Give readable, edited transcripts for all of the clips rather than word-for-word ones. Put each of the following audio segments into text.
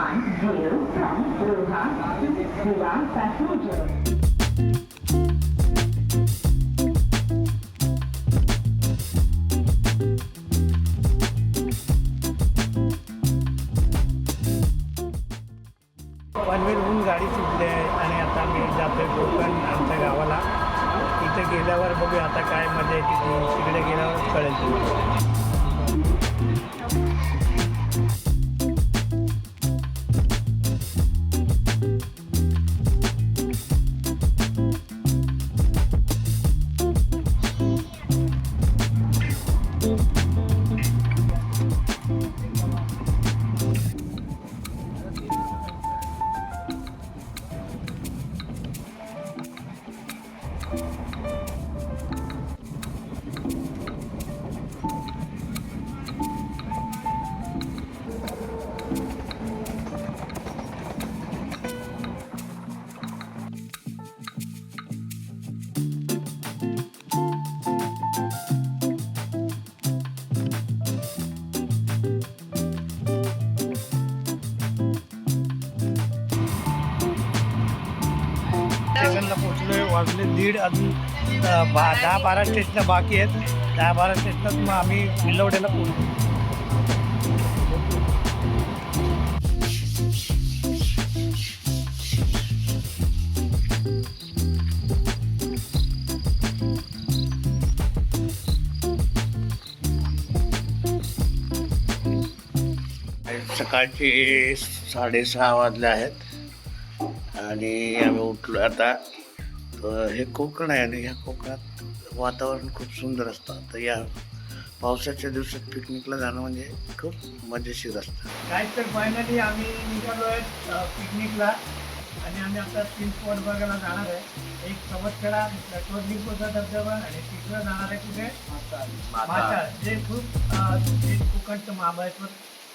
one zero from Roha to Goa passenger. पनवेलहून गाडी सुटली आहे आणि आता मी जातोय कोकण आमच्या गावाला. इथे गेल्यावर बघूया आता काय मजा येते ती तिकडे गेल्यावर कळेल तुम्हाला. स्टेशनला पोचलोय, वाजले 1:30. अजून 10-12 स्टेशनं बाकी आहेत. 10-12 स्टेशनात मग आम्ही विलवड्याला पोचलो. सकाळचे 6:30 वाजले आहेत आणि आम्ही उठलो आता. हे कोकण आहे आणि ह्या कोकणात वातावरण खूप सुंदर असतं. तर या पावसाच्या दिवसात पिकनिकला जाणं म्हणजे खूप मजेशीर असतं. काय तर फायनली आम्ही निघालो आहे पिकनिकला आणि आम्ही आता 3 स्पॉट बघायला जाणार आहे. एक सवतकडा, टोरलीपोचा धबधबा आणि तिकडं जाणार आहे कुठे माचाळ, जे खूप कोकणचं महाबळेश्वर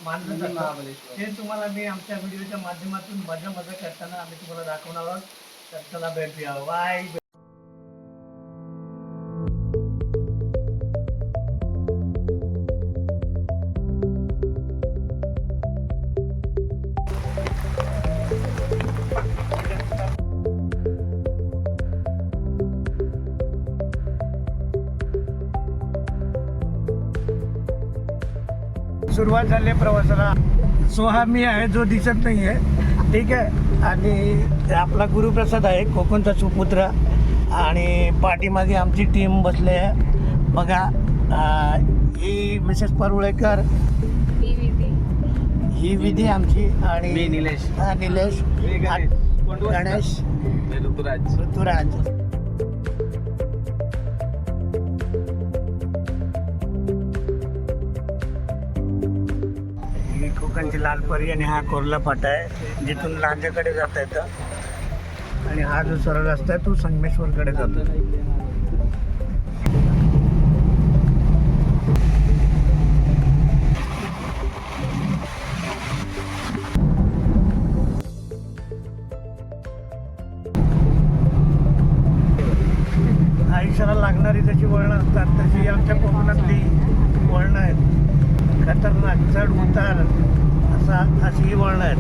मानलं जातं. हे तुम्हाला मी आमच्या व्हिडिओच्या माध्यमातून मजा करताना आम्ही तुम्हाला दाखवणार आहोत. तर चला भेटूया. बाय. सुरुवात झाली प्रवासाला. सो हा मी आहे जो दिसत नाही आहे, ठीक आहे. आणि आपला गुरुप्रसाद आहे, कोकणचा सुपुत्र. आणि पाठीमागे आमची टीम बसली आहे बघा. ही मिसेस परुळेकर, ही विधी आमची, आणि निलेश, गणेश, ऋतुराज. कोकणची लालपरी आणि हा कोरला फाटा आहे जिथून लांजेकडे जाता येतं. आणि हा जो सरळ रस्ता आहे तो संगमेश्वरकडे जातो. आयुष्याला लागणारी जशी वळणं असतात तशी आमच्या कोकणातली वळणं आहेत. खतरनाक चढ उतार अशी ही वळणं आहेत.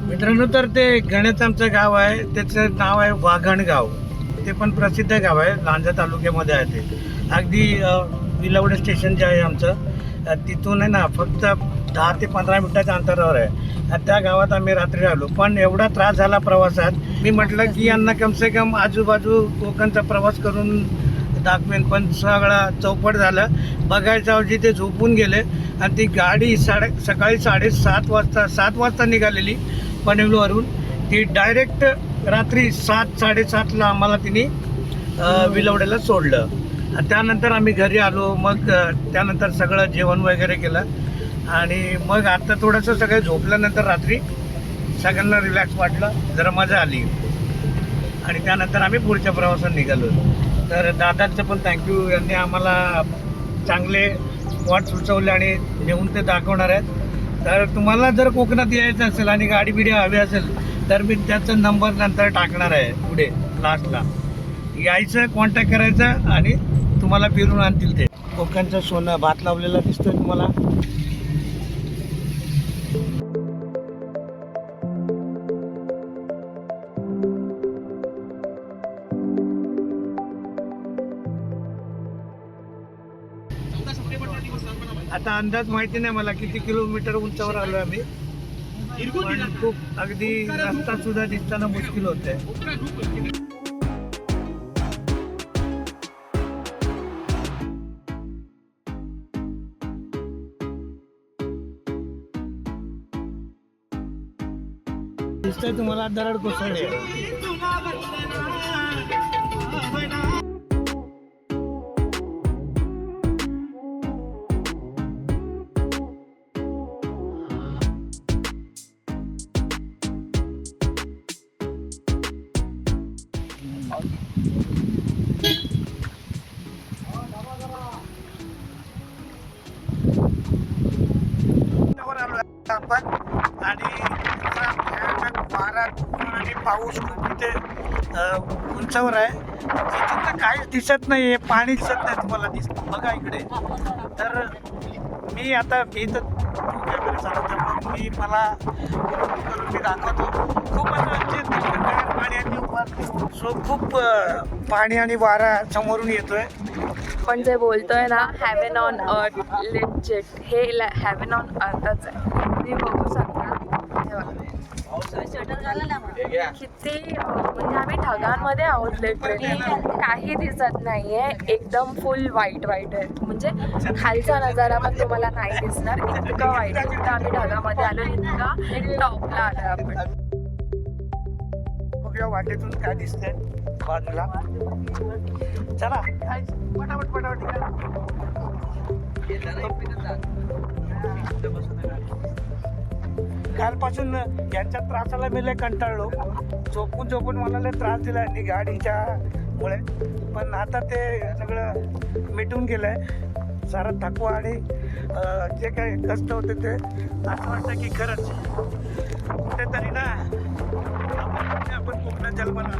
मित्रांनो, तर ते गणेश आमचं गाव आहे, त्याचं नाव आहे वाघणगाव. ते पण प्रसिद्ध गाव आहे, लांजा तालुक्यामध्ये आहे. ते अगदी विलवडे स्टेशन जे आहे आमचं, तिथून आहे ना फक्त 10 ते 15 मिनिटाच्या अंतरावर आहे. त्या गावात आम्ही रात्री आलो. पण एवढा त्रास झाला प्रवासात, मी म्हटलं की यांना कमसे कम आजूबाजू कोकणचा प्रवास करून दाखवेन. पण सगळं चौपट झालं. बघायच्या ऐवजी ते झोपून गेले. आणि ती गाडी सकाळी 7 वाजता निघालेली पनवेलवरून. ती डायरेक्ट रात्री 7-7:30ला आम्हाला तिने विलवड्याला सोडलं. त्यानंतर आम्ही घरी आलो. मग त्यानंतर सगळं जेवण वगैरे केलं आणि मग आता थोडंसं सगळं झोपल्यानंतर रात्री सगळ्यांना रिलॅक्स वाटलं, जरा मजा आली. आणि त्यानंतर आम्ही पुढच्या प्रवासात निघालो. तर दादांचं पण थँक्यू, यांनी आम्हाला चांगले स्पॉट सुचवले आणि नेऊन ते दाखवणार आहेत. तर तुम्हाला जर कोकणात यायचं असेल आणि गाडी बिडी हवी असेल तर मी त्याचा नंबर नंतर टाकणार आहे पुढे लास्टला. यायचं, कॉन्टॅक्ट करायचा आणि तुम्हाला फिरून आणतील ते. कोकणचं सोनं भात लावलेला दिसतोय तुम्हाला. आता अंदाज माहिती नाही मला किती किलोमीटर उंचावर आलोय आम्ही, पण खूप अगदी रस्ता सुद्धा दिसताना मुश्किल होतंय. दिसतंय तुम्हाला दरड कोसळली. आपण आणि वारा आणि पाऊस खूप इथे उंचावर आहे. इथून तर काहीच दिसत नाही आहे, पाणी दिसत नाही तुम्हाला बघा इकडे. तर मी तर कॅमेरा चालवतो, मी दाखवतो. खूप पाणी आणि सो खूप पाणी आणि वारा समोरून येतोय. पण जे बोलतोय ना हॅव्हन ऑन अर्थ लेजेट, हे हॅव्हन ऑन अर्थच आहे. तुम्ही बघू शकता किती म्हणजे आम्ही ढगांमध्ये आहोत. लिटरली काही दिसत नाहीये, एकदम फुल वाईट आहे. म्हणजे खालचा नजारा पण तुम्हाला नाही दिसणार, इतकं वाईट. जितकं आम्ही ढगामध्ये आलो इतका टॉपला आलो आपण. बघूया वाटेतून काय दिसतंय बाजूला. चला पटापट कालपासून यांच्या त्रासाला मी लय कंटाळलो. झोपून मला लय त्रास दिला यांनी गाडीच्या मुळे. पण आता ते सगळं मिटून गेलंय. सारा थकवा आणि जे काही कष्ट होते ते असं वाटतं की खरंच कुठेतरी ना आपण कोकणात जन्माला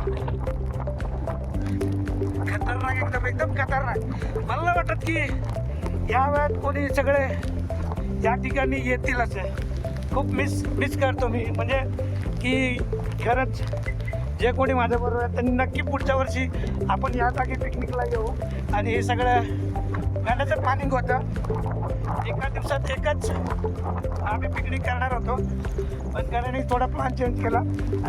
खतरनाक, एकदम खतरनाक. मला नाही वाटत की या वेळात कोणी सगळे या ठिकाणी येतील असं. खूप मिस करतो मी. म्हणजे की खरंच जे कोणी माझ्याबरोबर आहे त्यांनी नक्की पुढच्या वर्षी आपण या जागी पिकनिकला येऊ. आणि हे सगळं गाण्याचं प्लॅनिंग होतं. एका दिवसात एकच आम्ही पिकनिक करणार होतो, पण गाण्याने थोडा प्लॅन चेंज केला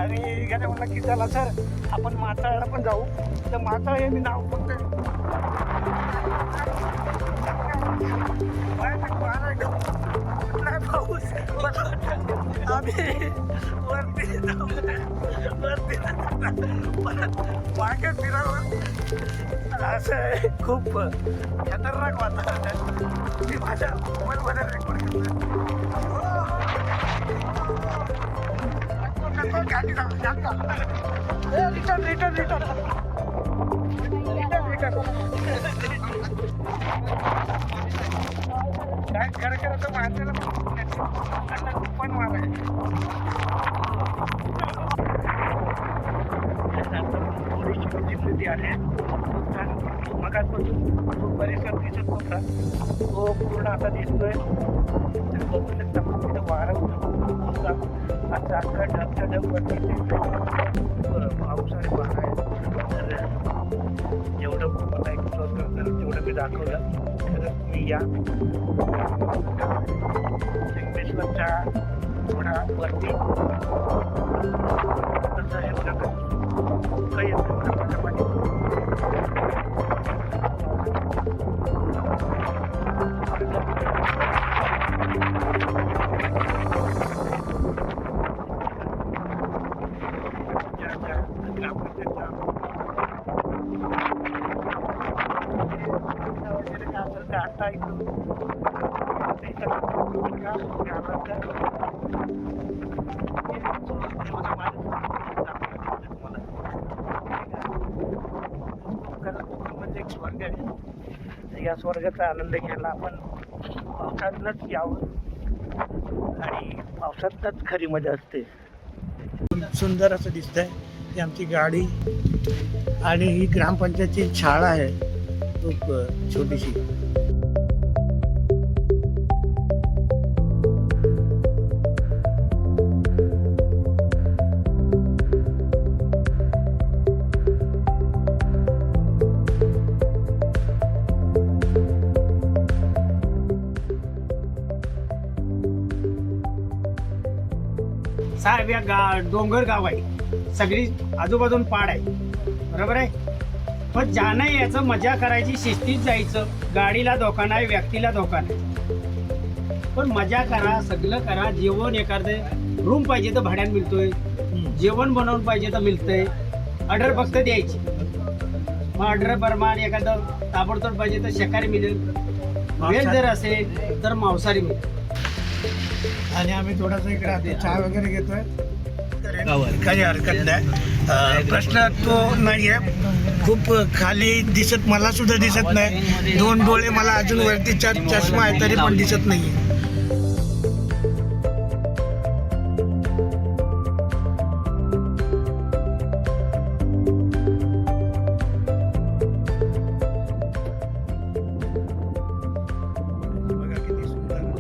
आणि गाण्या म्हणला की चला सर आपण माथाळला पण जाऊ. तर माथाळ हे मी नाव फक्त पाऊस आम्ही वरती मागे फिरावं असं आहे. खूप खतरनाक वातावरण आहे. मी माझ्या मोबाईलमध्ये रेकॉर्ड काय खरं तर माणसाला पण मारायचं. थोडीशी स्थिती आहे. मगाचपासून जो परिसर दिसत होता तो पूर्ण आता दिसतोय. बघू शकता तिथं वारं होता. आता अख्खा ढग वरती पाऊस आणि वारा आहे. तर जेवढं मला एक तेवढं मी दाखवलं. तर तुम्ही या बेसवरच्या थोडा वरती तसं हे बघा काही येतं पाणी. आता इकडून एक स्वर्ग आहे. या स्वर्गाचा आनंद घ्यायला आपण पावसातनंच यावं आणि पावसातनंच खरी मजा असते. सुंदर असं दिसतंय ही आमची गाडी आणि ही ग्रामपंचायतची शाळा आहे. खूप छोटीशी. साहेब या डोंगर गाव आहे, सगळी आजूबाजून पाड आहे, बरोबर आहे. पण ज्यानं याचं मजा करायची, शिस्तीत जायचं, गाडीला धोका नाही, व्यक्तीला धोका नाही, पण मजा करा, सगळं करा. जेवण एखादं रूम पाहिजे तर भाड्यानं मिळतोय, जेवण बनवून पाहिजे तर मिळतंय, ऑर्डर फक्त द्यायची. मग ऑर्डर प्रमाणे एखादं ताबडतोब पाहिजे तर शाकाहारी मिळेल, व्हेज जर असेल तर मांसाहारी मिळेल. आणि आम्ही थोडासा इकडे आता चहा वगैरे घेतोय, काही हरकत नाही. प्रश्न तो नाहीये. खूप खाली दिसत, मला सुद्धा दिसत नाही. 2 डोळे मला अजून वरती चष्मा आहे तरी पण दिसत नाहीये. बघा किती सुंदर आहे.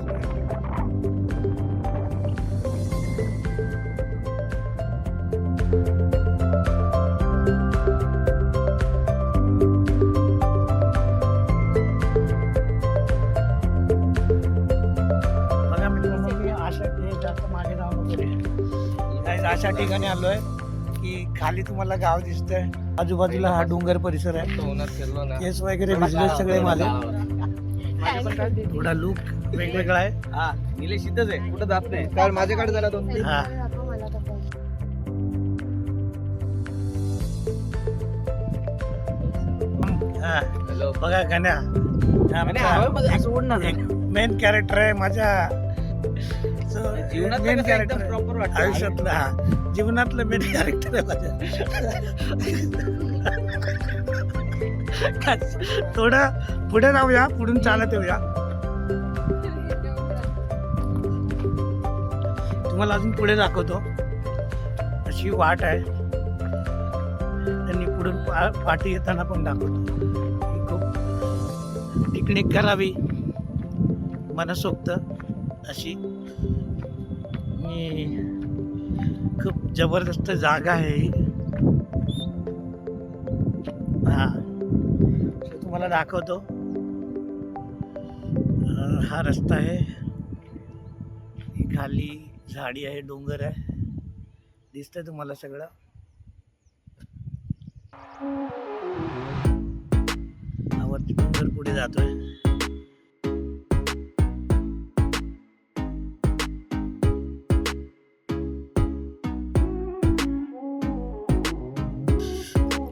बघा मित्रांनो, मी जास्त मागे जाऊन वगैरे अशा ठिकाणी आलोय की खाली तुम्हाला गाव दिसतंय, आजूबाजूला हा डोंगर परिसर आहे. केस वगैरे भिजले सगळे माझे. थोडा लुक वेगवेगळा आहे. हा निलेश इथंच आहे, कुठं जात नाही, कारण माझ्याकडे जरा 2-3. हा हा. बघा गण्या मेन कॅरेक्टर आहे माझ्या मेन कॅरेक्टर प्रॉपर वाटतं आयुष्यातलं. हा जीवनातलं मेन कॅरेक्टर आहे माझ्या. थोडं पुढे राहूया, पुढून चालत येऊया. तुम्हाला अजून पुढे दाखवतो. अशी वाट आहे आणि पुढून पाठी येताना पण दाखवतो. खूप पिकनिक करावी मनसोक्त अशी. खूप जबरदस्त जागा आहे ही. हा तुम्हाला दाखवतो. हा रस्ता आहे, खाली झाडी आहे, डोंगर आहे, दिसतंय तुम्हाला सगळं. वरती डोंगर पुढे जातोय.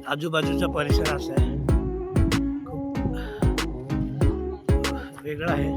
आजूबाजूचा परिसर असा आहे, खूप वेगळा आहे.